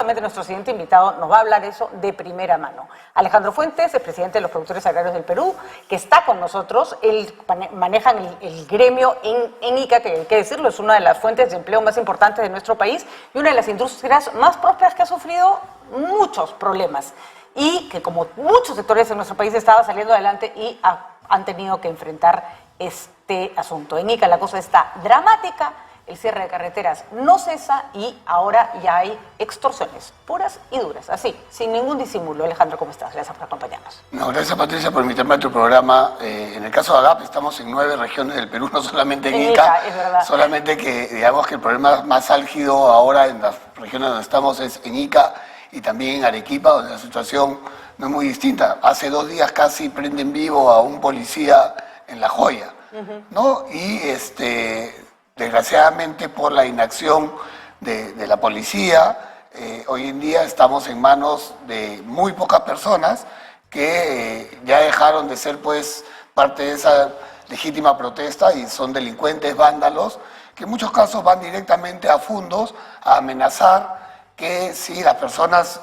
justamente nuestro siguiente invitado nos va a hablar eso de primera mano. Alejandro Fuentes, el presidente de los productores agrarios del Perú, que está con nosotros. Él maneja el gremio en ICA, que hay que decirlo, es una de las fuentes de empleo más importantes de nuestro país y una de las industrias más prósperas que ha sufrido muchos problemas y que, como muchos sectores en nuestro país, estaba saliendo adelante y han tenido que enfrentar este asunto. En ICA la cosa está dramática. El cierre de carreteras no cesa y ahora ya hay extorsiones puras y duras, así, sin ningún disimulo. Alejandro, ¿cómo estás? Gracias por acompañarnos. No, gracias, Patricia, por invitarme a tu programa. En el caso de AGAP estamos en 9 regiones del Perú, no solamente en ICA, es verdad. solamente que digamos que el problema más álgido ahora en las regiones donde estamos es en ICA y también en Arequipa, donde la situación no es muy distinta. Hace 2 días casi prenden vivo a un policía en La Joya, ¿no? Y desgraciadamente, por la inacción de la policía, hoy en día estamos en manos de muy pocas personas que ya dejaron de ser pues parte de esa legítima protesta y son delincuentes, vándalos, que en muchos casos van directamente a fundos a amenazar que si las personas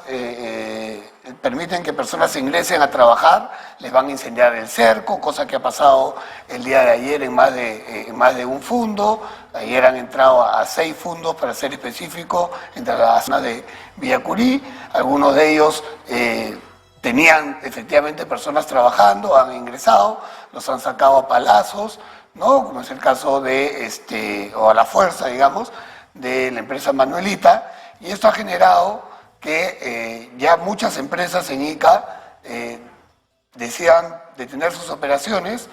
permiten que personas ingresen a trabajar, les van a incendiar el cerco, cosa que ha pasado el día de ayer en más de un fundo. Ayer han entrado a 6 fundos, para ser específico, entre la zona de Villacurí. Algunos de ellos tenían efectivamente personas trabajando, han ingresado, los han sacado a palazos, ¿no? Como es el caso de, o a la fuerza, digamos, de la empresa Manuelita. Y esto ha generado que ya muchas empresas en ICA decidan detener sus operaciones.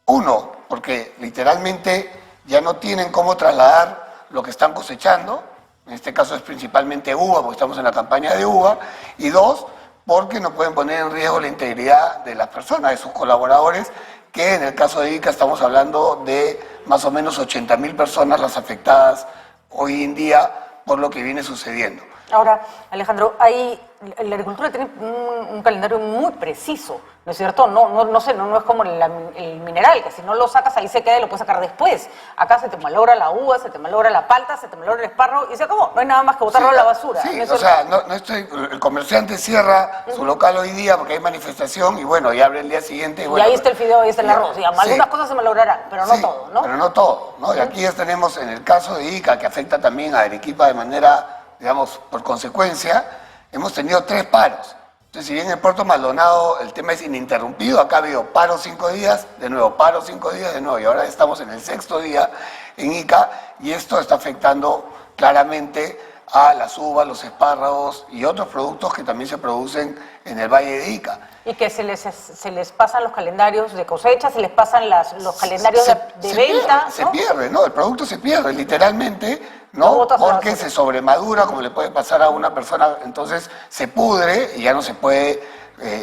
Uno, porque literalmente ya no tienen cómo trasladar lo que están cosechando, en este caso es principalmente uva, porque estamos en la campaña de uva, y 2, porque no pueden poner en riesgo la integridad de las personas, de sus colaboradores, que en el caso de ICA estamos hablando de más o menos 80.000 personas las afectadas hoy en día por lo que viene sucediendo. Ahora, Alejandro, la agricultura tiene un calendario muy preciso, ¿no es cierto? No sé, no es como el mineral, que si no lo sacas ahí se queda y lo puedes sacar después. Acá se te malogra la uva, se te malogra la palta, se te malogra el espárrago y se acabó. No hay nada más que botarlo a la basura. Sí, ¿no o sea, el comerciante cierra su local hoy día porque hay manifestación y bueno, y abre el día siguiente. Y ahí está el fideo, ahí está el arroz. Digamos, algunas cosas se malograrán, pero no todo, ¿no? Pero no todo, ¿no? Y aquí ya tenemos, en el caso de ICA, que afecta también a Arequipa de manera, digamos, por consecuencia, hemos tenido 3 paros. Entonces, si bien en el Puerto Maldonado el tema es ininterrumpido, acá ha habido paro 5 días, de nuevo paro 5 días, de nuevo, y ahora estamos en el 6º día en ICA, y esto está afectando claramente a las uvas, los espárragos y otros productos que también se producen en el Valle de Ica. Y que se les pasan los calendarios de cosecha, se les pasan los calendarios de venta. Se pierde, ¿no? El producto se pierde, literalmente, ¿no? Porque se sobremadura, como le puede pasar a una persona, entonces se pudre y ya no se puede,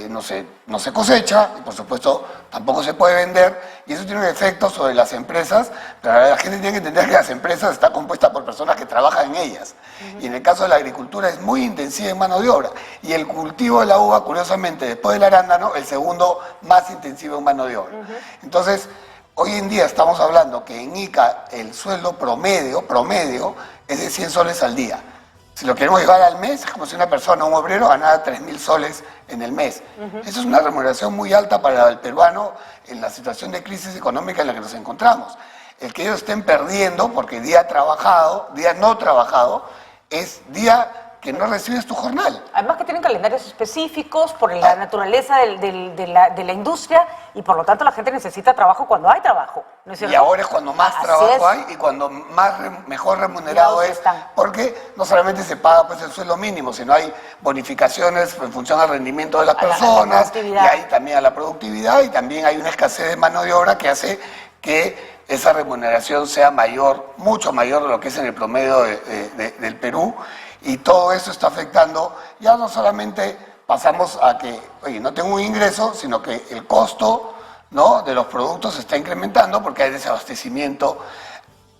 no se cosecha, y por supuesto tampoco se puede vender, y eso tiene un efecto sobre las empresas, pero la gente tiene que entender que las empresas están compuestas por personas que trabajan en ellas. Y en el caso de la agricultura es muy intensiva en mano de obra. Y el cultivo de la uva, curiosamente, después del arándano, el segundo más intensivo en mano de obra. Entonces, hoy en día estamos hablando que en ICA el sueldo promedio es de 100 soles al día. Si lo queremos llevar al mes, es como si una persona, un obrero, ganara 3.000 soles en el mes. Esa es una remuneración muy alta para el peruano en la situación de crisis económica en la que nos encontramos. El que ellos estén perdiendo, porque día no trabajado, es día que no recibes tu jornal. Además que tienen calendarios específicos por la naturaleza de la industria y por lo tanto la gente necesita trabajo cuando hay trabajo, ¿no es cierto? Y ahora es cuando más trabajo hay y cuando mejor remunerado es, porque no solamente se paga pues el sueldo mínimo, sino hay bonificaciones en función al rendimiento de las personas, y hay también a la productividad, y también hay una escasez de mano de obra que hace que esa remuneración sea mayor, mucho mayor de lo que es en el promedio del Perú. Y todo eso está afectando, ya no solamente pasamos a que, oye, no tengo un ingreso, sino que el costo, ¿no?, de los productos se está incrementando porque hay desabastecimiento.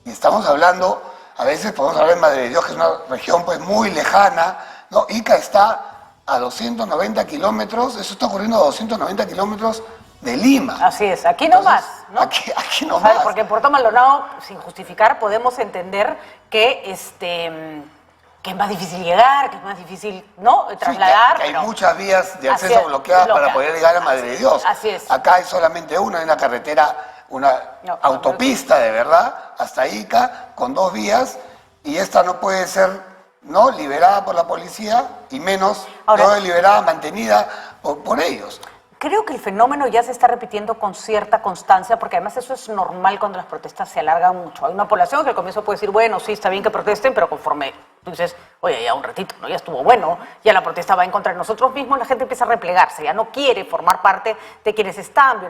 Y estamos hablando, a veces podemos hablar de Madre de Dios, que es una región pues muy lejana, ¿no? Ica está a 290 kilómetros, eso está ocurriendo a 290 kilómetros de Lima. Así es, aquí nomás, ¿no? Aquí nomás. Porque en Puerto Maldonado, sin justificar, podemos entender que que es más difícil llegar, que es más difícil, ¿no? Trasladar. Sí, que hay pero muchas vías de así acceso es, bloqueadas para poder llegar a Madre de Dios. Así es. Acá hay solamente una, hay una carretera, una autopista de verdad, hasta Ica, con 2 vías, y esta no puede ser liberada por la policía, y menos no liberada, mantenida por ellos. Creo que el fenómeno ya se está repitiendo con cierta constancia, porque además eso es normal cuando las protestas se alargan mucho. Hay una población que al comienzo puede decir, bueno, sí, está bien que protesten, pero conforme tú dices, oye, ya un ratito, ¿no? Ya estuvo bueno, ya la protesta va en contra de nosotros mismos, la gente empieza a replegarse, ya no quiere formar parte de quienes están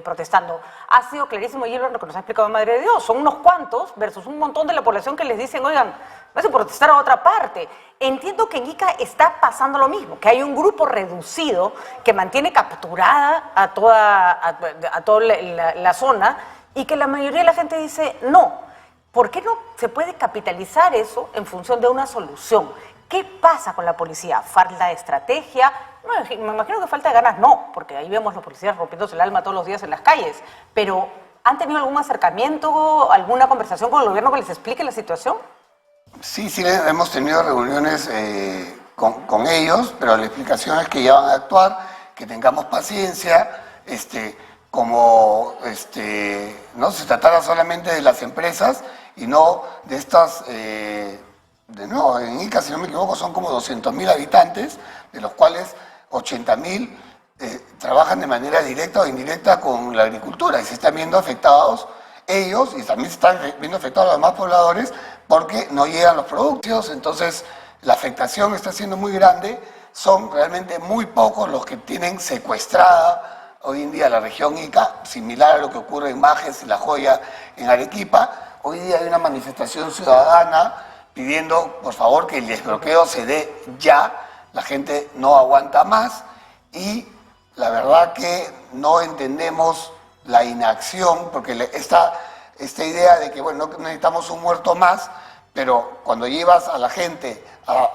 protestando. Ha sido clarísimo, y lo que nos ha explicado Madre de Dios, son unos cuantos versus un montón de la población que les dicen, oigan, vas a protestar a otra parte. Entiendo que en Ica está pasando lo mismo, que hay un grupo reducido que mantiene capturada a toda la zona, y que la mayoría de la gente dice no. ¿Por qué no se puede capitalizar eso en función de una solución? ¿Qué pasa con la policía? ¿Falta de estrategia? No, me imagino que falta de ganas no, porque ahí vemos los policías rompiéndose el alma todos los días en las calles, pero ¿han tenido algún acercamiento, alguna conversación con el gobierno que les explique la situación? Sí, hemos tenido reuniones con ellos, pero la explicación es que ya van a actuar, que tengamos paciencia, no se tratara solamente de las empresas y no de estas, en Ica, si no me equivoco, son como 200.000 habitantes, de los cuales 80.000 trabajan de manera directa o indirecta con la agricultura, y se están viendo afectados ellos, y también se están viendo afectados los demás pobladores porque no llegan los productos. Entonces la afectación está siendo muy grande. Son realmente muy pocos los que tienen secuestrada hoy en día la región Ica, similar a lo que ocurre en Majes y La Joya en Arequipa. Hoy día hay una manifestación ciudadana pidiendo, por favor, que el desbloqueo se dé ya. La gente no aguanta más, y la verdad que no entendemos la inacción, porque esta idea de que, bueno, no necesitamos un muerto más, pero cuando llevas a la gente a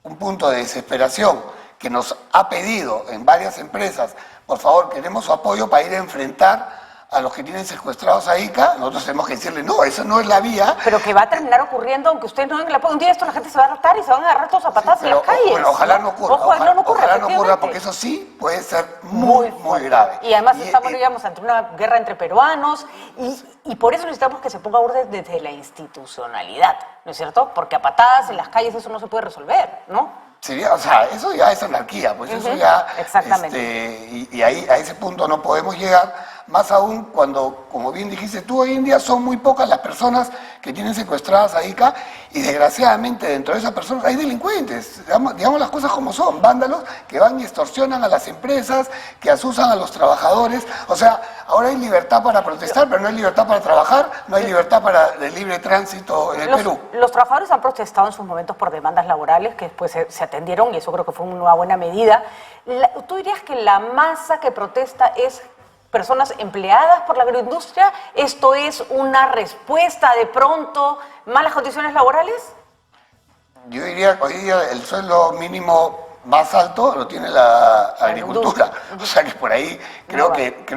un punto de desesperación, que nos ha pedido en varias empresas, por favor, queremos su apoyo para ir a enfrentar a los que tienen secuestrados a Ica, nosotros tenemos que decirle, no, esa no es la vía. Pero que va a terminar ocurriendo, aunque ustedes no den el apoyo. Un día esto la gente se va a hartar y se van a agarrar todos a patadas en las calles. Bueno, ojalá no ocurra. Ojalá no ocurra, porque eso sí puede ser muy grave. Y además digamos, ante una guerra entre peruanos, y por eso necesitamos que se ponga orden desde la institucionalidad, ¿no es cierto? Porque a patadas en las calles eso no se puede resolver, ¿no? Sería, o sea, eso ya es anarquía, pues eso ya... Exactamente. Y ahí, a ese punto no podemos llegar, más aún cuando, como bien dijiste tú, hoy en día son muy pocas las personas que tienen secuestradas a Ica, y desgraciadamente dentro de esas personas hay delincuentes, digamos las cosas como son, vándalos que van y extorsionan a las empresas, que asusan a los trabajadores. O sea, ahora hay libertad para protestar, pero no hay libertad para trabajar, no hay libertad de libre tránsito en el Perú. Los trabajadores han protestado en sus momentos por demandas laborales que después se atendieron, y eso creo que fue una buena medida. ¿Tú dirías que la masa que protesta es personas empleadas por la agroindustria? ¿Esto es una respuesta de pronto malas condiciones laborales? Yo diría que hoy día el sueldo mínimo más alto lo tiene la agricultura. O sea que por ahí, creo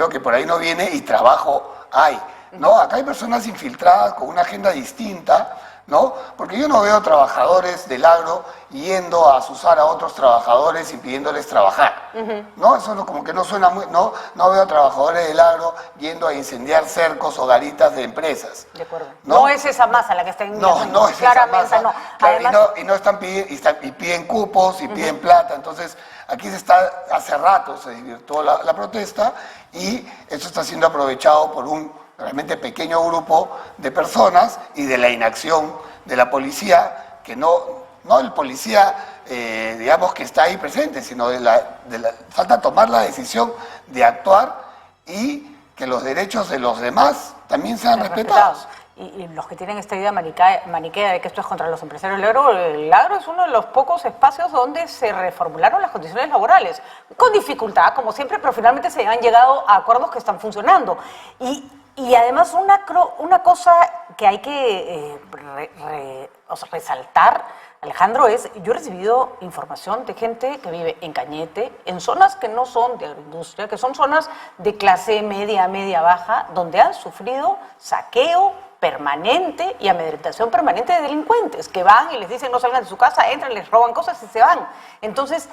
que por ahí no viene, y trabajo hay. ¿No? Acá hay personas infiltradas con una agenda distinta, ¿no? Porque yo no veo trabajadores del agro yendo a asusar a otros trabajadores y pidiéndoles trabajar, ¿no? Eso como que no suena muy... No veo a trabajadores del agro yendo a incendiar cercos o garitas de empresas. De acuerdo. No es esa masa la que está en... No es claramente esa masa. No. Claro, Además, y no están pidiendo, y piden cupos y piden plata. Entonces, aquí hace rato se desvirtuó la protesta, y esto está siendo aprovechado por un realmente pequeño grupo de personas, y de la inacción de la policía, que no el policía, digamos, que está ahí presente, sino de la falta tomar la decisión de actuar, y que los derechos de los demás también sean respetados. Y los que tienen esta idea maniquea de que esto es contra los empresarios del agro, el agro es uno de los pocos espacios donde se reformularon las condiciones laborales, con dificultad, como siempre, pero finalmente se han llegado a acuerdos que están funcionando. Y además una cosa que hay que resaltar, Alejandro, yo he recibido información de gente que vive en Cañete, en zonas que no son de agroindustria, que son zonas de clase media baja, donde han sufrido saqueo permanente y amedrentación permanente de delincuentes que van y les dicen no salgan de su casa, entran, les roban cosas y se van. Entonces,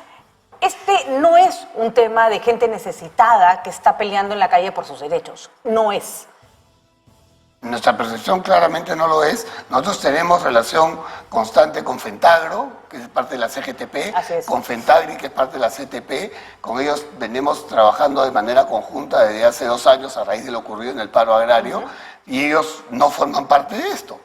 este no es un tema de gente necesitada que está peleando en la calle por sus derechos. No es. Nuestra percepción claramente no lo es. Nosotros tenemos relación constante con Fentagro, que es parte de la CGTP, con Fentagri, que es parte de la CTP. Con ellos venimos trabajando de manera conjunta desde hace 2 años a raíz de lo ocurrido en el paro agrario, y ellos no forman parte de esto.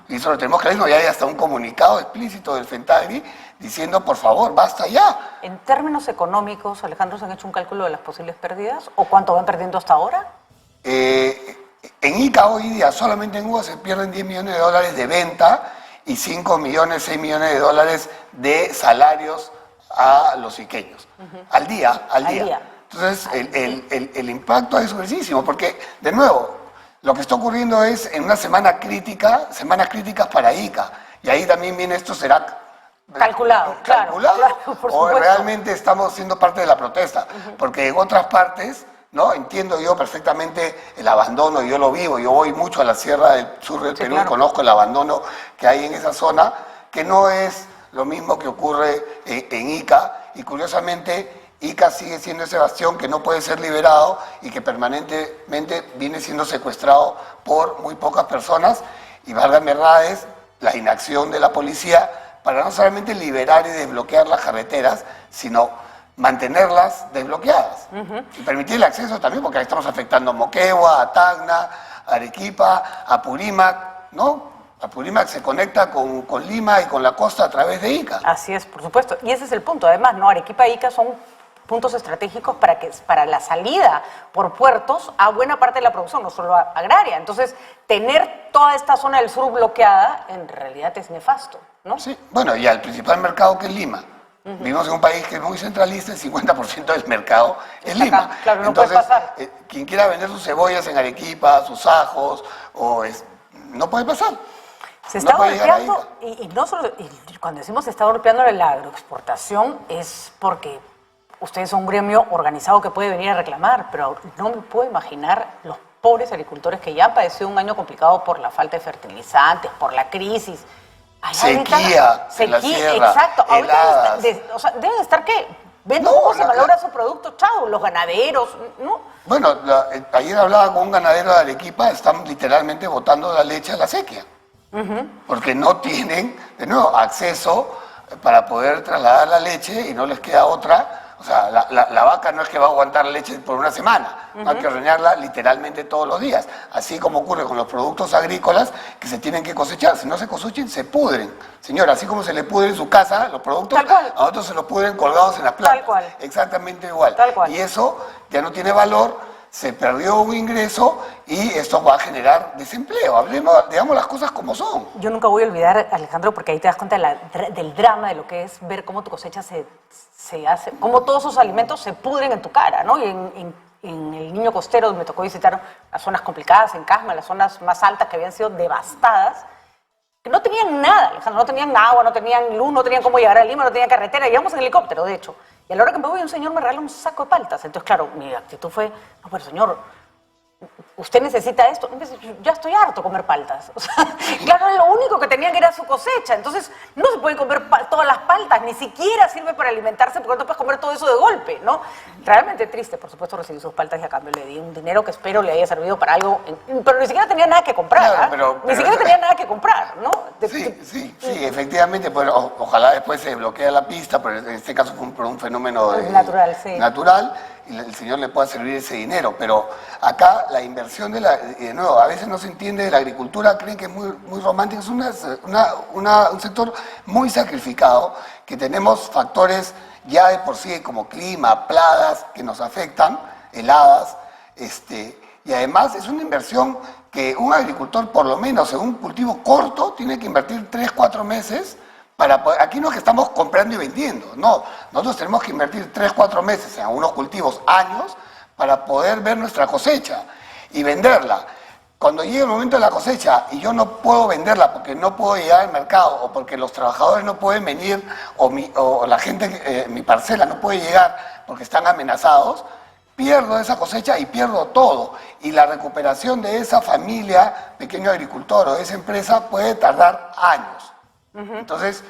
Y eso lo tenemos clarísimo. Ya hay hasta un comunicado explícito del Fentagri diciendo, por favor, basta ya. En términos económicos, Alejandro, ¿se han hecho un cálculo de las posibles pérdidas? ¿O cuánto van perdiendo hasta ahora? En Ica hoy día, solamente en UBA se pierden 10 millones de dólares de venta y 5 millones, 6 millones de dólares de salarios a los iqueños. Al día. Entonces, el impacto es gruesísimo, porque, de nuevo, lo que está ocurriendo es en una semana crítica, semanas críticas para Ica. Y ahí también viene esto, será calculado, claro, o realmente estamos siendo parte de la protesta. Porque en otras partes, ¿no? Entiendo yo perfectamente el abandono, yo lo vivo, yo voy mucho a la sierra del sur del Perú y conozco el abandono que hay en esa zona, que no es lo mismo que ocurre en Ica, y curiosamente Ica sigue siendo ese bastión que no puede ser liberado y que permanentemente viene siendo secuestrado por muy pocas personas, y válgame verdades, la inacción de la policía para no solamente liberar y desbloquear las carreteras, sino mantenerlas desbloqueadas y permitir el acceso también, porque ahí estamos afectando a Moquegua, a Tacna, a Arequipa, a Purímac, ¿no? Apurímac se conecta con Lima y con la costa a través de Ica. Así es, por supuesto. Y ese es el punto. Además, ¿no? Arequipa e Ica son puntos estratégicos para la salida por puertos a buena parte de la producción, no solo agraria. Entonces, tener toda esta zona del sur bloqueada en realidad es nefasto, ¿no? Sí, bueno, y al principal mercado, que es Lima. Vivimos en un país que es muy centralista, el 50% del mercado es Lima. Claro, no entonces, puede pasar. Quien quiera vender sus cebollas en Arequipa, sus ajos, no puede pasar. Se está golpeando, y no solo, y cuando decimos se está golpeando la agroexportación es porque ustedes son un gremio organizado que puede venir a reclamar, pero no me puedo imaginar los pobres agricultores que ya han padecido un año complicado por la falta de fertilizantes, por la crisis. Sequía, en la sierra, exacto. heladas. Deben estar, ¿qué? Vendo cómo se valora su producto, chao, los ganaderos, ¿no? Bueno, ayer hablaba con un ganadero de Arequipa, están literalmente botando la leche a la sequía. Porque no tienen, de nuevo, acceso para poder trasladar la leche y no les queda otra. O sea, la vaca no es que va a aguantar leche por una semana, hay que ordeñarla literalmente todos los días. Así como ocurre con los productos agrícolas que se tienen que cosechar. Si no se cosechan, se pudren. Señora, así como se le pudre en su casa los productos, a otros se los pudren colgados en las plantas. Tal cual. Exactamente igual. Tal cual. Y eso ya no tiene valor. Se perdió un ingreso y esto va a generar desempleo. Digamos las cosas como son. Yo nunca voy a olvidar, Alejandro, porque ahí te das cuenta del drama de lo que es ver cómo tu cosecha se hace, cómo todos esos alimentos se pudren en tu cara, ¿no? Y en el Niño Costero me tocó visitar las zonas complicadas, en Casma, las zonas más altas que habían sido devastadas, que no tenían nada, Alejandro, no tenían agua, no tenían luz, no tenían cómo llegar a Lima, no tenían carretera, íbamos en helicóptero, de hecho. Y a la hora que me voy, un señor me regala un saco de paltas. Entonces, claro, mi actitud fue, no, pero señor, ¿usted necesita esto? Ya estoy harto de comer paltas. O sea, claro, lo único que tenían era su cosecha. Entonces, no se pueden comer todas las paltas, ni siquiera sirve para alimentarse porque no te puedes comer todo eso de golpe, ¿no? Realmente triste, por supuesto, recibí sus paltas y a cambio le di un dinero que espero le haya servido para algo, pero ni siquiera tenía nada que comprar, claro, ni siquiera tenía nada que comprar, ¿no? Sí, efectivamente, pues, ojalá después se bloquee la pista, pero en este caso fue por un fenómeno natural, y el señor le pueda servir ese dinero, pero acá la inversión de nuevo, a veces no se entiende de la agricultura, creen que es muy romántico, es un sector muy sacrificado, que tenemos factores ya de por sí como clima, plagas que nos afectan, heladas, y además es una inversión que un agricultor, por lo menos en un cultivo corto, tiene que invertir 3-4 meses para poder. Aquí no es que estamos comprando y vendiendo, no. Nosotros tenemos que invertir 3-4 meses en algunos cultivos, años, para poder ver nuestra cosecha y venderla. Cuando llegue el momento de la cosecha y yo no puedo venderla porque no puedo llegar al mercado o porque los trabajadores no pueden venir o la gente, mi parcela no puede llegar porque están amenazados, pierdo esa cosecha y pierdo todo. Y la recuperación de esa familia, pequeño agricultor o de esa empresa puede tardar años. Entonces,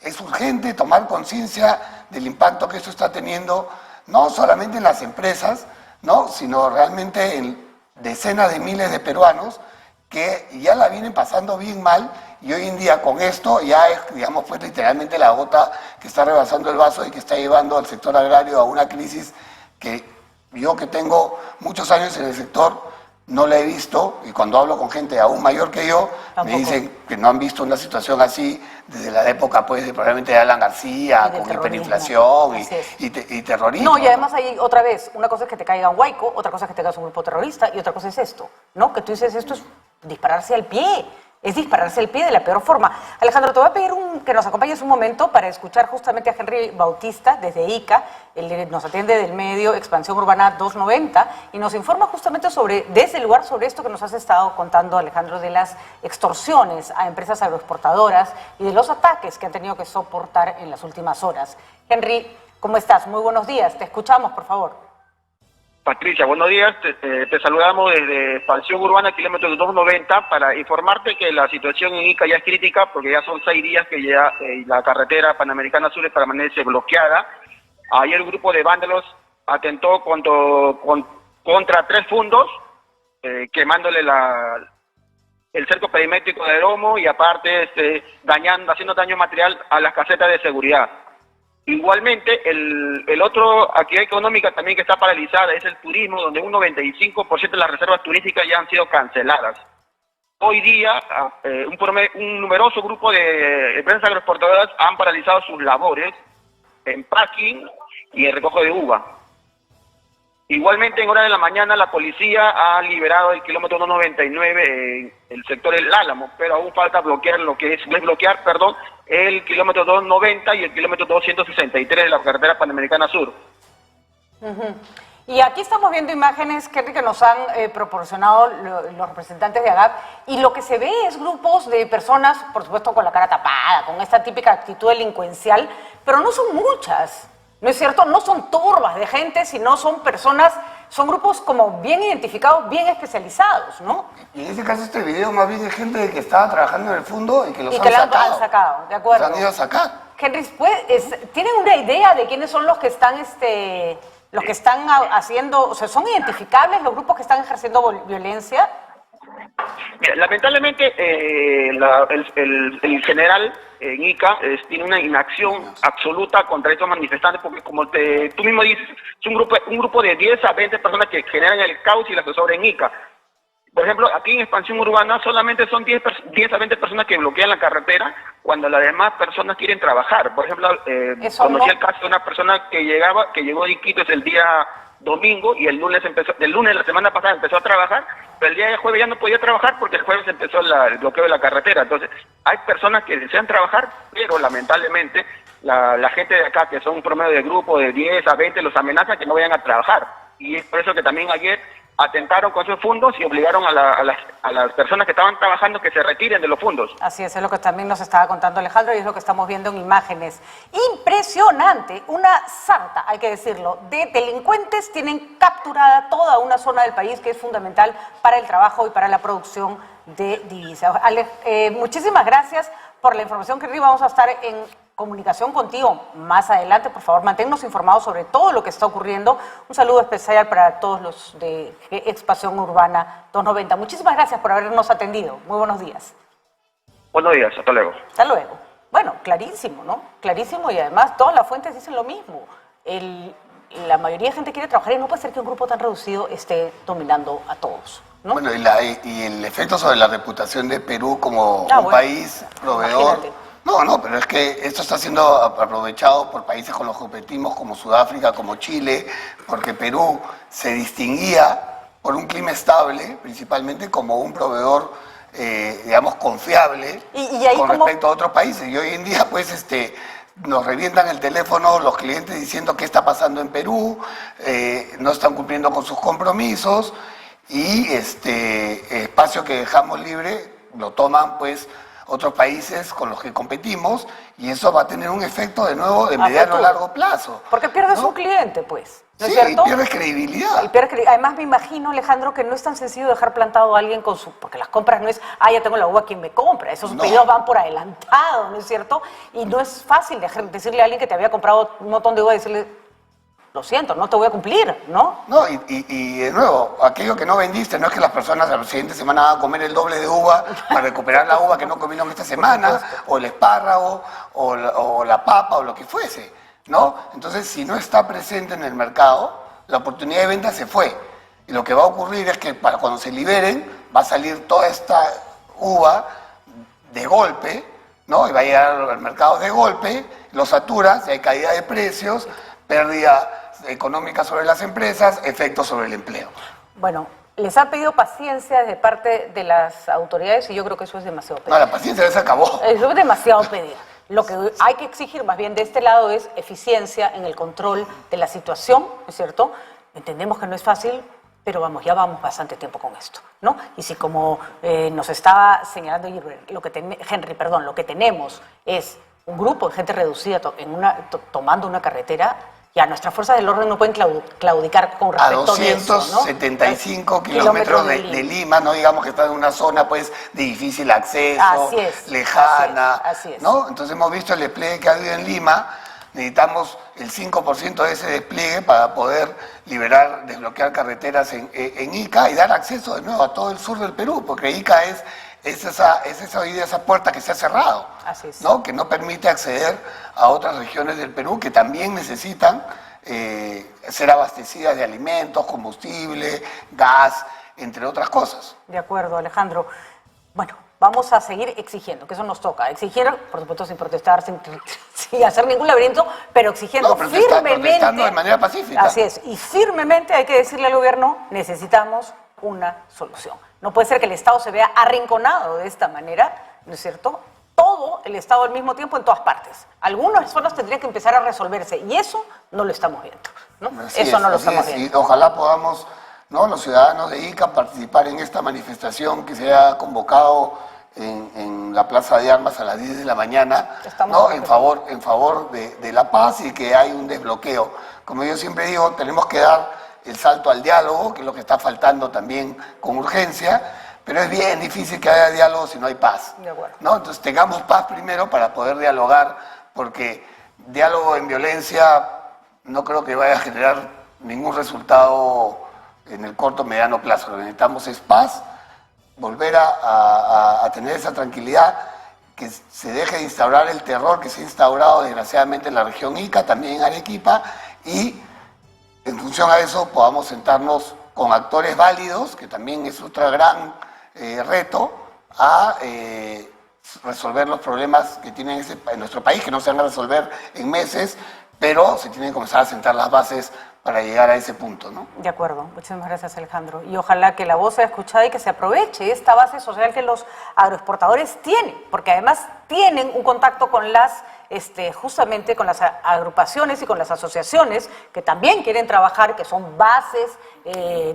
es urgente tomar conciencia del impacto que esto está teniendo, no solamente en las empresas, ¿no?, sino realmente en decenas de miles de peruanos que ya la vienen pasando bien mal, y hoy en día con esto ya es, digamos, pues literalmente la gota que está rebasando el vaso y que está llevando al sector agrario a una crisis que yo, que tengo muchos años en el sector, no la he visto, y cuando hablo con gente aún mayor que yo, Tampoco. me dicen que no han visto una situación así desde la época, pues, de probablemente de Alan García, Y del con terrorismo. hiperinflación Así es. y terrorismo. No, y además hay otra vez, una cosa es que te caiga un huaico, otra cosa es que tengas un grupo terrorista, y otra cosa es esto, ¿no? Que tú dices, esto es dispararse al pie, es dispararse al pie de la peor forma. Alejandro, te voy a pedir que nos acompañes un momento para escuchar justamente a Henry Bautista desde ICA, él nos atiende del medio Expansión Urbana 290, y nos informa justamente desde el lugar sobre esto que nos has estado contando, Alejandro, de las extorsiones a empresas agroexportadoras y de los ataques que han tenido que soportar en las últimas horas. Henry, ¿cómo estás? Muy buenos días, te escuchamos, por favor. Patricia, buenos días. Te saludamos desde Expansión Urbana, kilómetro 290, para informarte que la situación en Ica ya es crítica, porque ya son 6 días que ya la carretera Panamericana Sur permanece bloqueada. Ayer el grupo de vándalos atentó contra 3 fundos, quemándole el cerco perimétrico de Romo, y aparte haciendo daño material a las casetas de seguridad. Igualmente, el otro actividad económica también que está paralizada es el turismo, donde un 95% de las reservas turísticas ya han sido canceladas. Hoy día, un numeroso grupo de empresas agroexportadoras han paralizado sus labores en packing y en recojo de uva. Igualmente, en hora de la mañana, la policía ha liberado el kilómetro 299 en el sector del Álamo, pero aún falta bloquear el kilómetro 290 y el kilómetro 263 de la carretera Panamericana Sur. Y aquí estamos viendo imágenes, Henry, que nos han proporcionado los representantes de AGAP, y lo que se ve es grupos de personas, por supuesto con la cara tapada, con esta típica actitud delincuencial, pero no son muchas. ¿No es cierto? No son turbas de gente, sino son personas, son grupos como bien identificados, bien especializados, ¿no? Y en ese caso este video más bien es gente que estaba trabajando en el fondo y que los Y han que la sacado. han sacado, de acuerdo. Los han ido a sacar. Henry, ¿tienen una idea de quiénes son los que están, haciendo, o sea, son identificables los grupos que están ejerciendo violencia? Mira, lamentablemente, el general en Ica tiene una inacción absoluta contra estos manifestantes, porque como tú mismo dices, es un grupo de 10 a 20 personas que generan el caos y la zozobra en Ica. Por ejemplo, aquí en Expansión Urbana solamente son 10 a 20 personas que bloquean la carretera cuando las demás personas quieren trabajar. Por ejemplo, conocí el caso de una persona que llegó de Iquitos el día domingo, y el lunes la semana pasada empezó a trabajar, pero el día de jueves ya no podía trabajar porque el jueves empezó el bloqueo de la carretera. Entonces, hay personas que desean trabajar, pero lamentablemente la gente de acá, que son un promedio de grupo de 10 a 20, los amenazan que no vayan a trabajar. Y es por eso que también ayer atentaron con esos fondos y obligaron a las personas que estaban trabajando que se retiren de los fondos. Así es lo que también nos estaba contando Alejandro, y es lo que estamos viendo en imágenes. Impresionante, una sarta, hay que decirlo, de delincuentes tienen capturada toda una zona del país que es fundamental para el trabajo y para la producción de divisas. Muchísimas gracias por la información, Henry. Vamos a estar en comunicación contigo más adelante. Por favor, manténnos informados sobre todo lo que está ocurriendo. Un saludo especial para todos los de Expansión Urbana 290. Muchísimas gracias por habernos atendido. Muy buenos días. Buenos días, hasta luego. Hasta luego. Bueno, clarísimo, ¿no? Clarísimo, y además todas las fuentes dicen lo mismo. La mayoría de gente quiere trabajar y no puede ser que un grupo tan reducido esté dominando a todos, ¿no? Bueno, y el efecto sobre la reputación de Perú como un país proveedor. Imagínate. No, pero es que esto está siendo aprovechado por países con los que competimos, como Sudáfrica, como Chile, porque Perú se distinguía por un clima estable, principalmente como un proveedor, digamos, confiable ¿Y ahí con cómo? respecto a otros países. Y hoy en día, pues, nos revientan el teléfono los clientes diciendo qué está pasando en Perú, no están cumpliendo con sus compromisos, y espacio que dejamos libre lo toman, pues, otros países con los que competimos, y eso va a tener un efecto de nuevo de mediano a largo plazo. Porque pierdes ¿no? un cliente, pues. ¿No es Sí, cierto? y pierdes credibilidad. Además, me imagino, Alejandro, que no es tan sencillo dejar plantado a alguien con su... Porque las compras no es, ya tengo la uva, ¿quién me compra? Esos pedidos van por adelantado, ¿no es cierto? Y no es fácil decirle a alguien que te había comprado un montón de uva y decirle, lo siento, no te voy a cumplir, ¿no? No, y de nuevo, aquello que no vendiste, no es que las personas la siguiente semana van a comer el doble de uva para recuperar la uva que no comieron esta semana, o el espárrago, o la papa, o lo que fuese, ¿no? Entonces, si no está presente en el mercado, la oportunidad de venta se fue. Y lo que va a ocurrir es que cuando se liberen, va a salir toda esta uva de golpe, ¿no? Y va a llegar al mercado de golpe, lo saturas, hay caída de precios, pérdida económica sobre las empresas, efectos sobre el empleo. Bueno, les ha pedido paciencia de parte de las autoridades y yo creo que eso es demasiado pedir. No, la paciencia ya se acabó. Eso es demasiado pedir. Lo que hay que exigir más bien de este lado es eficiencia en el control de la situación, ¿no es cierto? Entendemos que no es fácil, pero vamos, ya vamos bastante tiempo con esto, ¿no? Y si como nos estaba señalando Henry, lo que tenemos es un grupo de gente reducida tomando una carretera, ya nuestras fuerzas del orden no pueden claudicar con respecto a 275 ¿no? kilómetros de Lima, no digamos que está en una zona pues de difícil acceso, lejana, así es. ¿no? Entonces hemos visto el despliegue que ha habido en Lima, necesitamos el 5% de ese despliegue para poder desbloquear carreteras en Ica y dar acceso de nuevo a todo el sur del Perú, porque Ica es esa puerta que se ha cerrado, así es. ¿no? Que no permite acceder a otras regiones del Perú que también necesitan ser abastecidas de alimentos, combustible, gas, entre otras cosas. De acuerdo, Alejandro. Bueno, vamos a seguir exigiendo, que eso nos toca. Exigir, por supuesto, sin protestar, sin hacer ningún laberinto, pero exigiendo firmemente. Protestando de manera pacífica. Así es, y firmemente hay que decirle al gobierno, necesitamos una solución. No puede ser que el Estado se vea arrinconado de esta manera, ¿no es cierto? Todo el Estado al mismo tiempo en todas partes. Algunas zonas tendrían que empezar a resolverse y eso no lo estamos viendo, ¿no? Eso no lo estamos viendo. Y ojalá podamos, ¿no?, los ciudadanos de Ica participar en esta manifestación que se ha convocado en la Plaza de Armas a las 10 de la mañana, ¿no?, en favor de la paz y que hay un desbloqueo. Como yo siempre digo, tenemos que dar el salto al diálogo, que es lo que está faltando también con urgencia, pero es bien difícil que haya diálogo si no hay paz. De acuerdo. ¿No? Entonces tengamos paz primero para poder dialogar, porque diálogo en violencia no creo que vaya a generar ningún resultado en el corto o mediano plazo. Lo que necesitamos es paz, volver a tener esa tranquilidad, que se deje de instaurar el terror que se ha instaurado desgraciadamente en la región Ica, también en Arequipa, y en función a eso podamos sentarnos con actores válidos, que también es otro gran reto, a resolver los problemas que tienen en nuestro país, que no se van a resolver en meses, pero se tienen que comenzar a sentar las bases para llegar a ese punto, ¿no? De acuerdo, muchísimas gracias, Alejandro. Y ojalá que la voz sea escuchada y que se aproveche esta base social que los agroexportadores tienen, porque además tienen un contacto con justamente con las agrupaciones y con las asociaciones que también quieren trabajar, que son bases,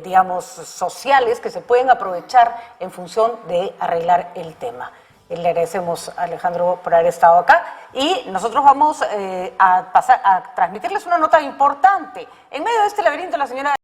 digamos, sociales que se pueden aprovechar en función de arreglar el tema. Le agradecemos a Alejandro por haber estado acá y nosotros vamos a transmitirles una nota importante. En medio de este laberinto, la señora